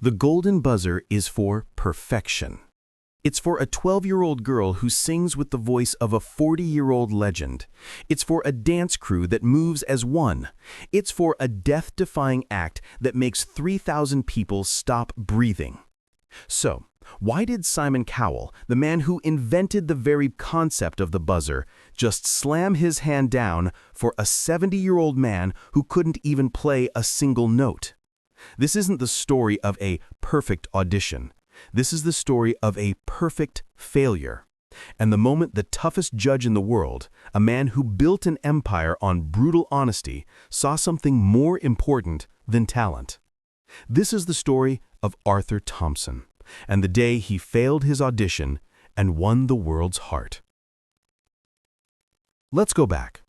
The golden buzzer is for perfection. It's for a 12-year-old girl who sings with the voice of a 40-year-old legend. It's for a dance crew that moves as one. It's for a death-defying act that makes 3,000 people stop breathing. So, why did Simon Cowell, the man who invented the very concept of the buzzer, just slam his hand down for a 70-year-old man who couldn't even play a single note? This isn't the story of a perfect audition. This is the story of a perfect failure. And the moment the toughest judge in the world, a man who built an empire on brutal honesty, saw something more important than talent. This is the story of Arthur Thompson, and the day he failed his audition and won the world's heart. Let's go back.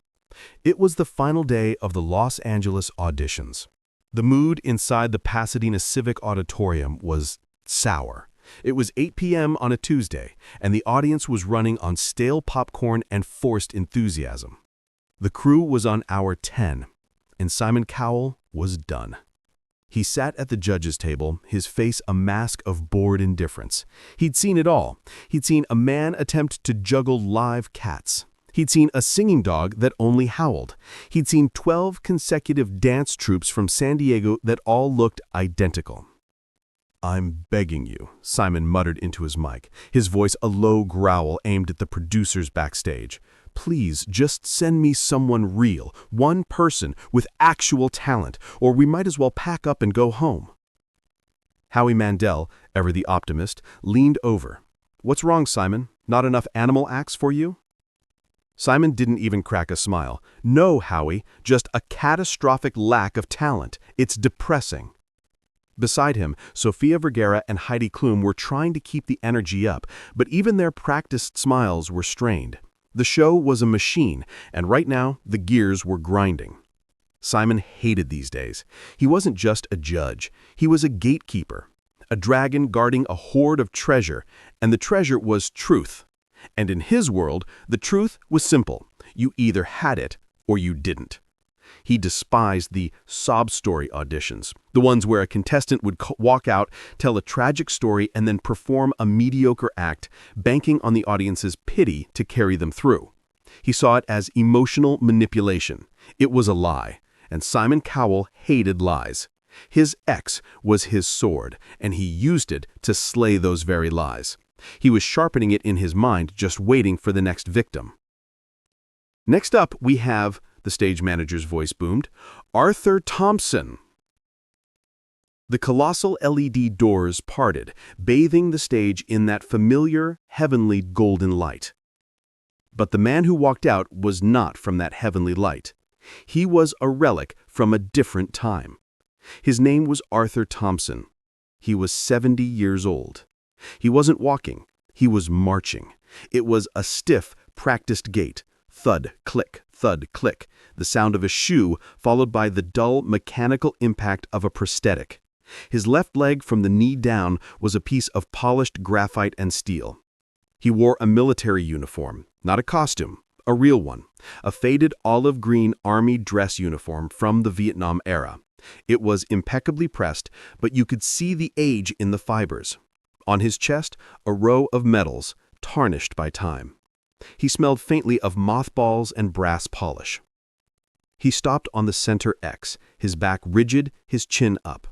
It was the final day of the Los Angeles auditions. The mood inside the Pasadena Civic Auditorium was sour. It was 8 p.m. on a Tuesday, and the audience was running on stale popcorn and forced enthusiasm. The crew was on hour 10, and Simon Cowell was done. He sat at the judges' table, his face a mask of bored indifference. He'd seen it all. He'd seen a man attempt to juggle live cats. He'd seen a singing dog that only howled. He'd seen 12 consecutive dance troupes from San Diego that all looked identical. "I'm begging you," Simon muttered into his mic, his voice a low growl aimed at the producers backstage. "Please, just send me someone real, one person with actual talent, or we might as well pack up and go home." Howie Mandel, ever the optimist, leaned over. "What's wrong, Simon? Not enough animal acts for you?" Simon didn't even crack a smile. "No, Howie, just a catastrophic lack of talent. It's depressing." Beside him, Sofia Vergara and Heidi Klum were trying to keep the energy up, but even their practiced smiles were strained. The show was a machine, and right now, the gears were grinding. Simon hated these days. He wasn't just a judge. He was a gatekeeper, a dragon guarding a hoard of treasure, and the treasure was truth. And in his world, the truth was simple. You either had it or you didn't. He despised the sob story auditions, the ones where a contestant would walk out, tell a tragic story, and then perform a mediocre act, banking on the audience's pity to carry them through. He saw it as emotional manipulation. It was a lie, and Simon Cowell hated lies. His X was his sword, and he used it to slay those very lies. He was sharpening it in his mind, just waiting for the next victim. "Next up, we have," the stage manager's voice boomed, "Arthur Thompson." The colossal LED doors parted, bathing the stage in that familiar, heavenly golden light. But the man who walked out was not from that heavenly light. He was a relic from a different time. His name was Arthur Thompson. He was 70 years old. He wasn't walking. He was marching. It was a stiff, practiced gait. Thud, click, the sound of a shoe followed by the dull, mechanical impact of a prosthetic. His left leg from the knee down was a piece of polished graphite and steel. He wore a military uniform, not a costume, a real one, a faded olive-green army dress uniform from the Vietnam era. It was impeccably pressed, but you could see the age in the fibers. On his chest, a row of medals, tarnished by time. He smelled faintly of mothballs and brass polish. He stopped on the center X, his back rigid, his chin up.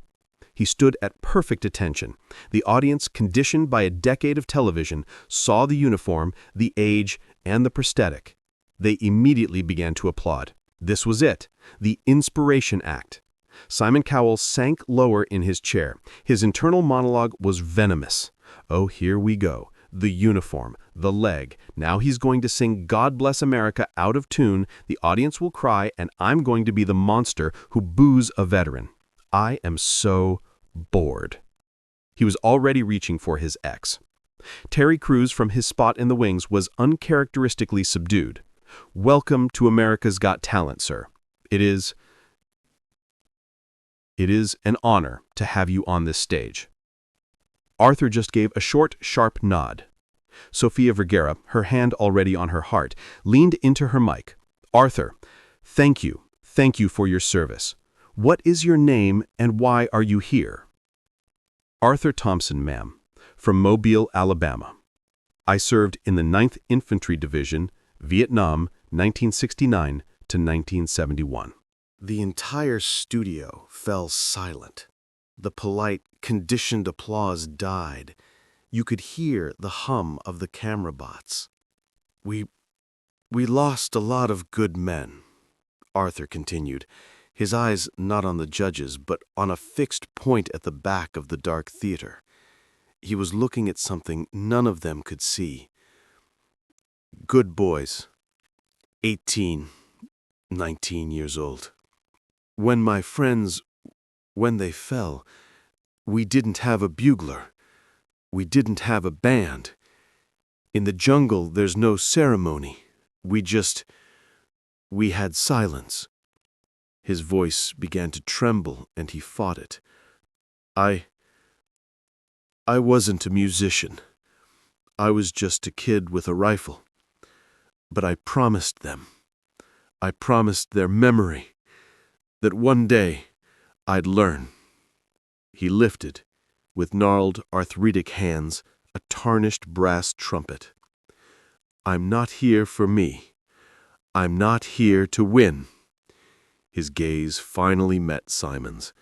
He stood at perfect attention. The audience, conditioned by a decade of television, saw the uniform, the age, and the prosthetic. They immediately began to applaud. This was it, the inspiration act. Simon Cowell sank lower in his chair. His internal monologue was venomous. "Oh, here we go. The uniform, the leg. Now he's going to sing God Bless America out of tune, the audience will cry, and I'm going to be the monster who boos a veteran. I am so bored." He was already reaching for his X. Terry Crews from his spot in the wings was uncharacteristically subdued. "Welcome to America's Got Talent, sir. It is an honor to have you on this stage." Arthur just gave a short, sharp nod. Sofia Vergara, her hand already on her heart, leaned into her mic. "Arthur, thank you for your service. What is your name and why are you here?" Arthur Thompson, ma'am, from Mobile, Alabama. I served in the 9th Infantry Division, Vietnam, 1969 to 1971. The entire studio fell silent. The polite, conditioned applause died. You could hear the hum of the camera bots. We lost a lot of good men, Arthur continued, his eyes not on the judges, but on a fixed point at the back of the dark theater. He was looking at something none of them could see. Good boys, 18, 19 years old. When my friends, when they fell, we didn't have a bugler. We didn't have a band. In the jungle, there's no ceremony. We had silence. His voice began to tremble, and he fought it. I wasn't a musician. I was just a kid with a rifle. But I promised them. I promised their memory that one day I'd learn. He lifted, with gnarled, arthritic hands, a tarnished brass trumpet. I'm not here for me. I'm not here to win. His gaze finally met Simon's.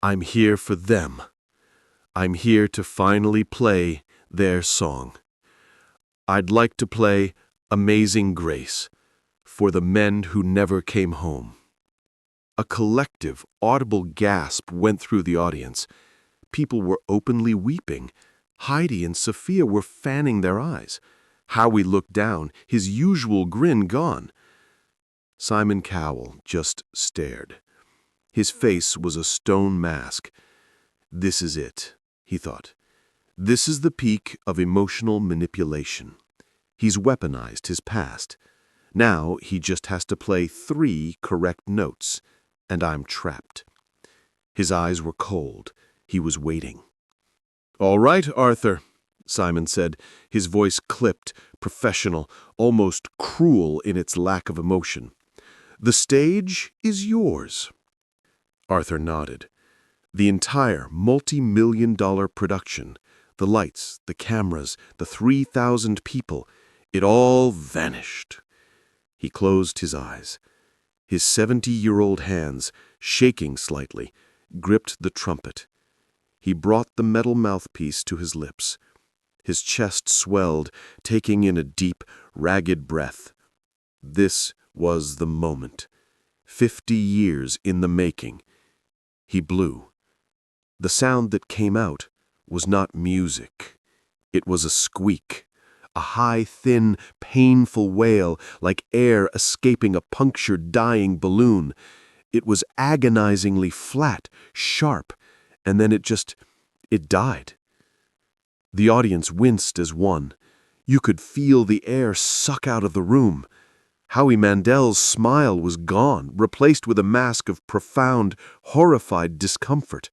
I'm here for them. I'm here to finally play their song. I'd like to play Amazing Grace for the men who never came home. A collective, audible gasp went through the audience. People were openly weeping. Heidi and Sophia were fanning their eyes. Howie looked down, his usual grin gone. Simon Cowell just stared. His face was a stone mask. This is it, he thought. This is the peak of emotional manipulation. He's weaponized his past. Now he just has to play 3 correct notes, and I'm trapped. His eyes were cold. He was waiting. All right, Arthur, Simon said, his voice clipped, professional, almost cruel in its lack of emotion. The stage is yours. Arthur nodded. The entire multi-million-dollar production, the lights, the cameras, the 3,000 people, it all vanished. He closed his eyes. His 70-year-old hands, shaking slightly, gripped the trumpet. He brought the metal mouthpiece to his lips. His chest swelled, taking in a deep, ragged breath. This was the moment. 50 years in the making. He blew. The sound that came out was not music. It was a squeak, a high, thin, painful wail like air escaping a punctured, dying balloon. It was agonizingly flat, sharp, and then it died. The audience winced as one. You could feel the air suck out of the room. Howie Mandel's smile was gone, replaced with a mask of profound, horrified discomfort.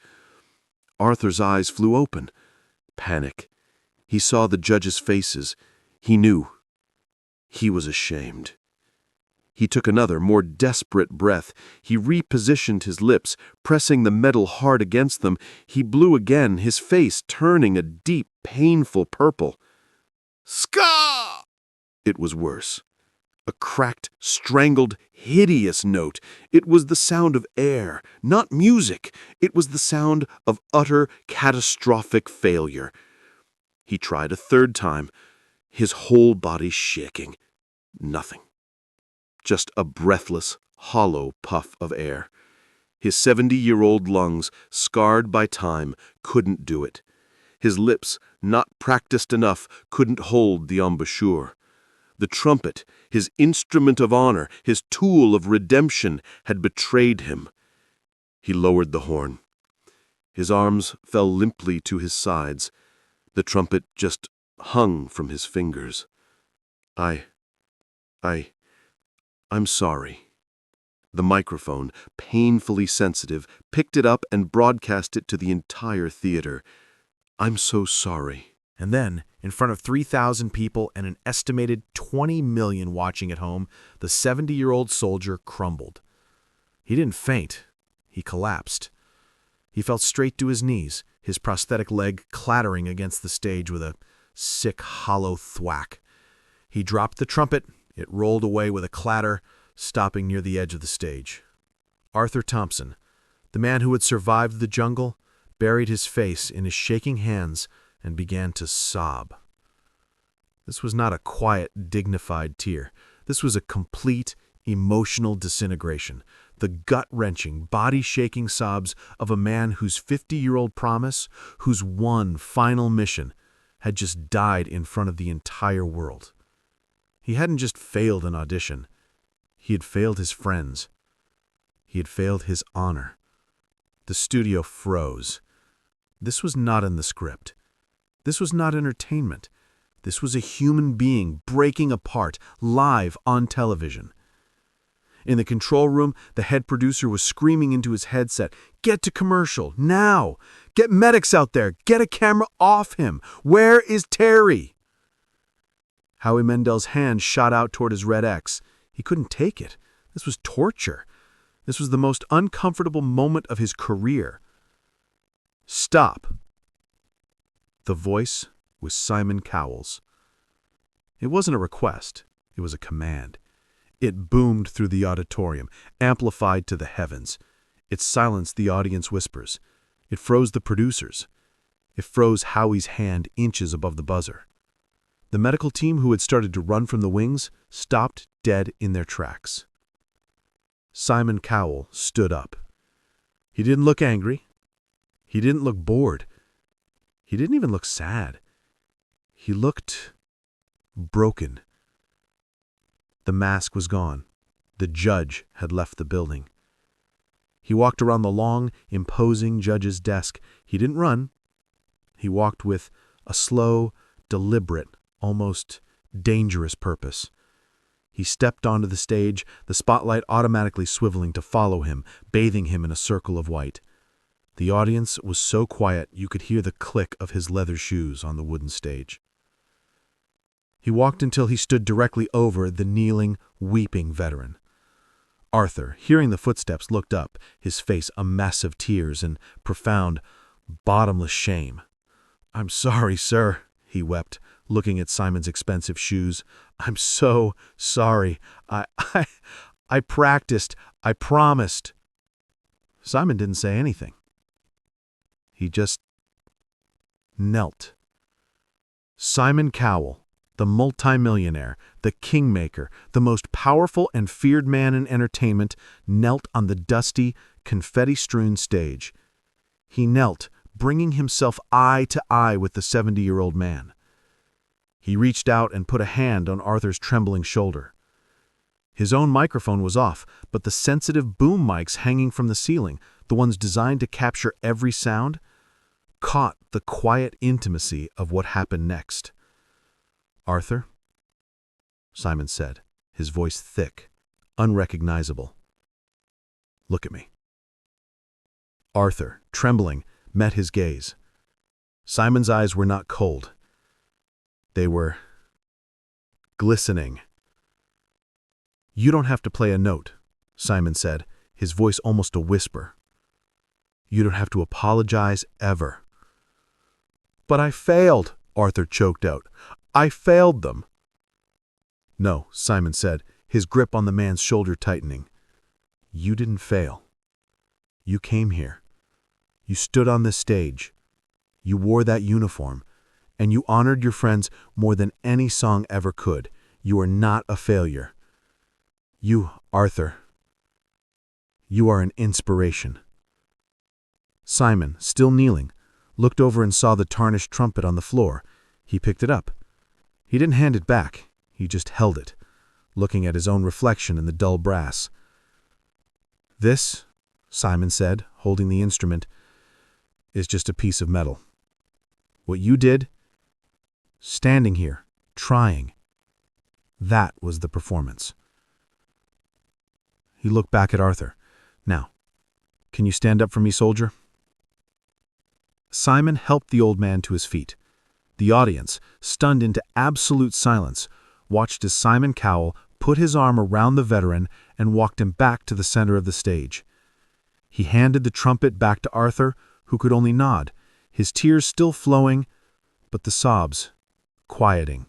Arthur's eyes flew open. Panic. He saw the judges' faces. He knew. He was ashamed. He took another, more desperate breath. He repositioned his lips, pressing the metal hard against them. He blew again, his face turning a deep, painful purple. Ska! It was worse. A cracked, strangled, hideous note. It was the sound of air, not music. It was the sound of utter, catastrophic failure. He tried a third time, his whole body shaking. Nothing. Just a breathless, hollow puff of air. His 70-year-old lungs, scarred by time, couldn't do it. His lips, not practiced enough, couldn't hold the embouchure. The trumpet, his instrument of honor, his tool of redemption, had betrayed him. He lowered the horn. His arms fell limply to his sides. The trumpet just hung from his fingers. I'm sorry. The microphone, painfully sensitive, picked it up and broadcast it to the entire theater. I'm so sorry. And then, in front of 3,000 people and an estimated 20 million watching at home, the 70-year-old soldier crumbled. He didn't faint. He collapsed. He fell straight to his knees, his prosthetic leg clattering against the stage with a sick, hollow thwack. He dropped the trumpet. It rolled away with a clatter, stopping near the edge of the stage. Arthur Thompson, the man who had survived the jungle, buried his face in his shaking hands and began to sob. This was not a quiet, dignified tear. This was a complete, emotional disintegration, the gut-wrenching, body-shaking sobs of a man whose 50-year-old promise, whose one final mission, had just died in front of the entire world. He hadn't just failed an audition. He had failed his friends. He had failed his honor. The studio froze. This was not in the script. This was not entertainment. This was a human being breaking apart, live on television. In the control room, the head producer was screaming into his headset, "Get to commercial, now! Get medics out there! Get a camera off him! Where is Terry?" Howie Mandel's hand shot out toward his red X. He couldn't take it. This was torture. This was the most uncomfortable moment of his career. "Stop." The voice was Simon Cowell's. It wasn't a request. It was a command. It boomed through the auditorium, amplified to the heavens. It silenced the audience whispers. It froze the producers. It froze Howie's hand inches above the buzzer. The medical team who had started to run from the wings stopped dead in their tracks. Simon Cowell stood up. He didn't look angry. He didn't look bored. He didn't even look sad. He looked broken. The mask was gone. The judge had left the building. He walked around the long, imposing judge's desk. He didn't run. He walked with a slow, deliberate, almost dangerous purpose. He stepped onto the stage, the spotlight automatically swiveling to follow him, bathing him in a circle of white. The audience was so quiet you could hear the click of his leather shoes on the wooden stage. He walked until he stood directly over the kneeling, weeping veteran. Arthur, hearing the footsteps, looked up, his face a mess of tears and profound, bottomless shame. "I'm sorry, sir," he wept, looking at Simon's expensive shoes. "I'm so sorry. I practiced. I promised." Simon didn't say anything. He just knelt. Simon Cowell, the multimillionaire, the kingmaker, the most powerful and feared man in entertainment, knelt on the dusty, confetti-strewn stage. He knelt, bringing himself eye to eye with the 70-year-old man. He reached out and put a hand on Arthur's trembling shoulder. His own microphone was off, but the sensitive boom mics hanging from the ceiling, the ones designed to capture every sound, caught the quiet intimacy of what happened next. "Arthur," Simon said, his voice thick, unrecognizable. "Look at me." Arthur, trembling, met his gaze. Simon's eyes were not cold. They were glistening. "You don't have to play a note," Simon said, his voice almost a whisper. "You don't have to apologize ever." "But I failed," Arthur choked out. "I failed them." "No," Simon said, his grip on the man's shoulder tightening. "You didn't fail. You came here. You stood on this stage. You wore that uniform. And you honored your friends more than any song ever could. You are not a failure. You, Arthur, you are an inspiration." Simon, still kneeling, looked over and saw the tarnished trumpet on the floor. He picked it up. He didn't hand it back. He just held it, looking at his own reflection in the dull brass. "This," Simon said, holding the instrument, "is just a piece of metal. What you did, standing here, trying, that was the performance." He looked back at Arthur. "Now, can you stand up for me, soldier?" Simon helped the old man to his feet. The audience, stunned into absolute silence, watched as Simon Cowell put his arm around the veteran and walked him back to the center of the stage. He handed the trumpet back to Arthur, who could only nod, his tears still flowing, but the sobs quieting.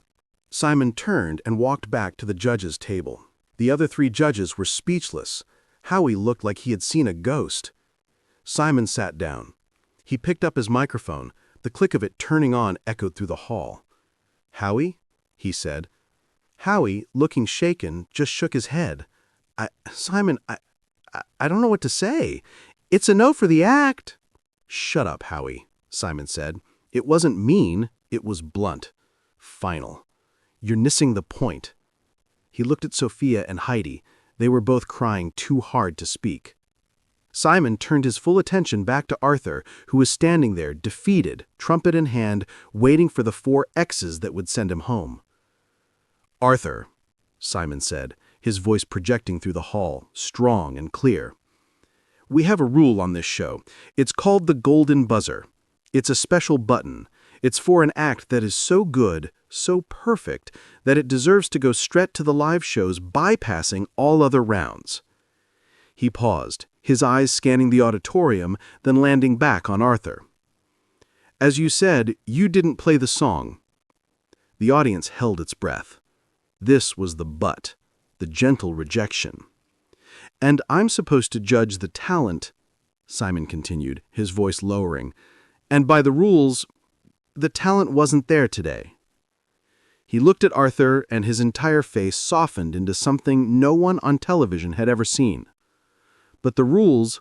Simon turned and walked back to the judges' table. The other 3 judges were speechless. Howie looked like he had seen a ghost. Simon sat down. He picked up his microphone. The click of it turning on echoed through the hall. "Howie?" he said. Howie, looking shaken, just shook his head. Simon, I don't know what to say. It's a no for the act." "Shut up, Howie," Simon said. "It wasn't mean, it was blunt. Final. You're missing the point." He looked at Sophia and Heidi. They were both crying too hard to speak. Simon turned his full attention back to Arthur, who was standing there, defeated, trumpet in hand, waiting for the 4 X's that would send him home. "Arthur," Simon said, his voice projecting through the hall, strong and clear. "We have a rule on this show. It's called the Golden Buzzer. It's a special button. It's for an act that is so good, so perfect, that it deserves to go straight to the live shows, bypassing all other rounds." He paused, his eyes scanning the auditorium, then landing back on Arthur. "As you said, you didn't play the song." The audience held its breath. This was the but, the gentle rejection. "And I'm supposed to judge the talent," Simon continued, his voice lowering. "And by the rules, the talent wasn't there today." He looked at Arthur, and his entire face softened into something no one on television had ever seen. "But the rules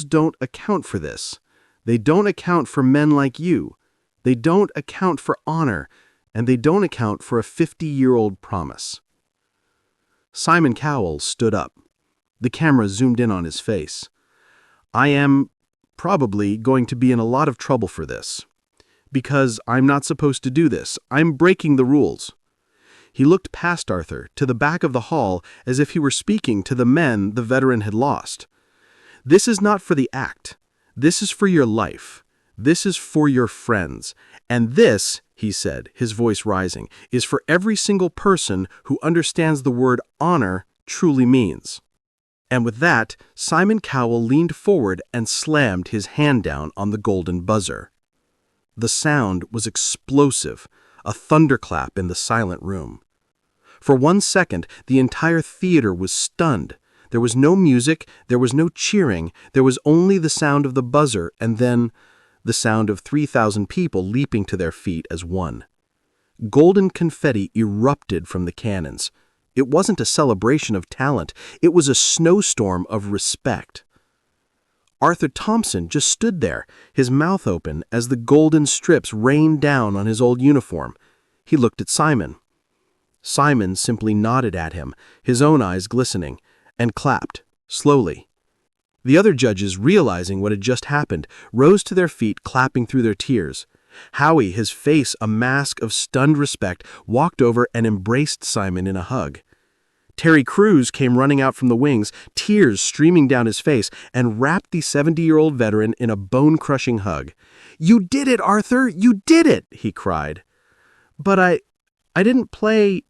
don't account for this. They don't account for men like you. They don't account for honor, and they don't account for a 50-year-old promise." Simon Cowell stood up. The camera zoomed in on his face. "I am probably going to be in a lot of trouble for this. Because I'm not supposed to do this. I'm breaking the rules." He looked past Arthur, to the back of the hall, as if he were speaking to the men the veteran had lost. "This is not for the act. This is for your life. This is for your friends. And this," he said, his voice rising, "is for every single person who understands the word honor truly means." And with that, Simon Cowell leaned forward and slammed his hand down on the golden buzzer. The sound was explosive, a thunderclap in the silent room. For 1 second, the entire theater was stunned. There was no music, there was no cheering, there was only the sound of the buzzer, and then the sound of 3,000 people leaping to their feet as one. Golden confetti erupted from the cannons. It wasn't a celebration of talent, it was a snowstorm of respect. Arthur Thompson just stood there, his mouth open, as the golden strips rained down on his old uniform. He looked at Simon. Simon simply nodded at him, his own eyes glistening, and clapped, slowly. The other judges, realizing what had just happened, rose to their feet, clapping through their tears. Howie, his face a mask of stunned respect, walked over and embraced Simon in a hug. Terry Crews came running out from the wings, tears streaming down his face, and wrapped the 70-year-old veteran in a bone-crushing hug. "You did it, Arthur! You did it!" he cried. "But I didn't play—"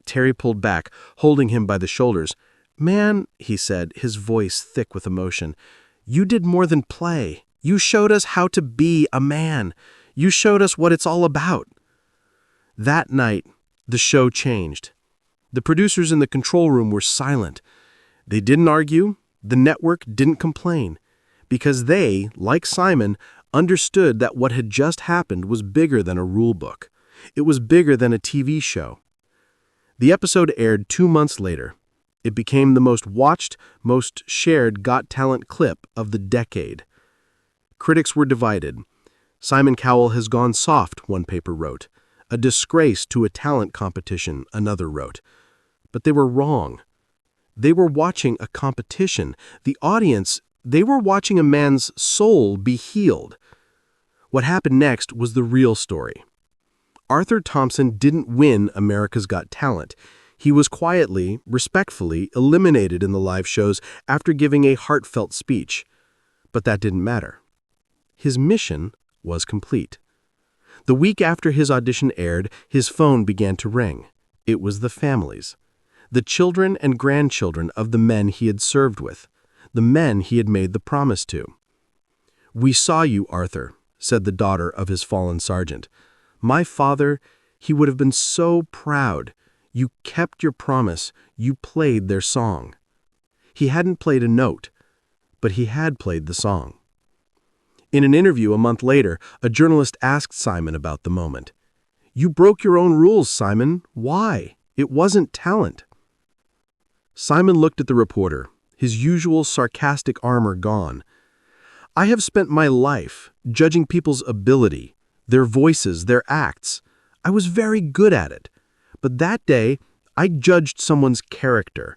Terry pulled back, holding him by the shoulders. "Man," he said, his voice thick with emotion, "you did more than play. You showed us how to be a man. You showed us what it's all about." That night, the show changed. The producers in the control room were silent. They didn't argue. The network didn't complain. Because they, like Simon, understood that what had just happened was bigger than a rule book. It was bigger than a TV show. The episode aired 2 months later. It became the most watched, most shared Got Talent clip of the decade. Critics were divided. "Simon Cowell has gone soft," one paper wrote. "A disgrace to a talent competition," another wrote. But they were wrong. They were watching a competition. The audience, they were watching a man's soul be healed. What happened next was the real story. Arthur Thompson didn't win America's Got Talent. He was quietly, respectfully eliminated in the live shows after giving a heartfelt speech. But that didn't matter. His mission was complete. The week after his audition aired, his phone began to ring. It was the families. The children and grandchildren of the men he had served with. The men he had made the promise to. "We saw you, Arthur," said the daughter of his fallen sergeant. "My father, he would have been so proud. You kept your promise. You played their song." He hadn't played a note, but he had played the song. In an interview a month later, a journalist asked Simon about the moment. "You broke your own rules, Simon. Why? It wasn't talent." Simon looked at the reporter, his usual sarcastic armor gone. "I have spent my life judging people's ability, their voices, their acts. I was very good at it. But that day, I judged someone's character.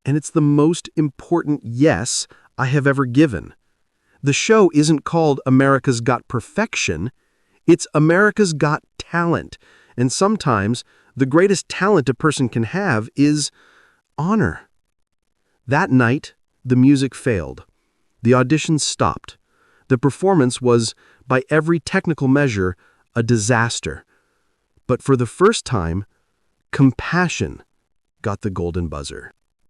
And it's the most important yes I have ever given. The show isn't called America's Got Perfection. It's America's Got Talent. And sometimes the greatest talent a person can have is honor." That night, the music failed. The audition stopped. The performance was, by every technical measure, a disaster. But for the first time, compassion got the golden buzzer.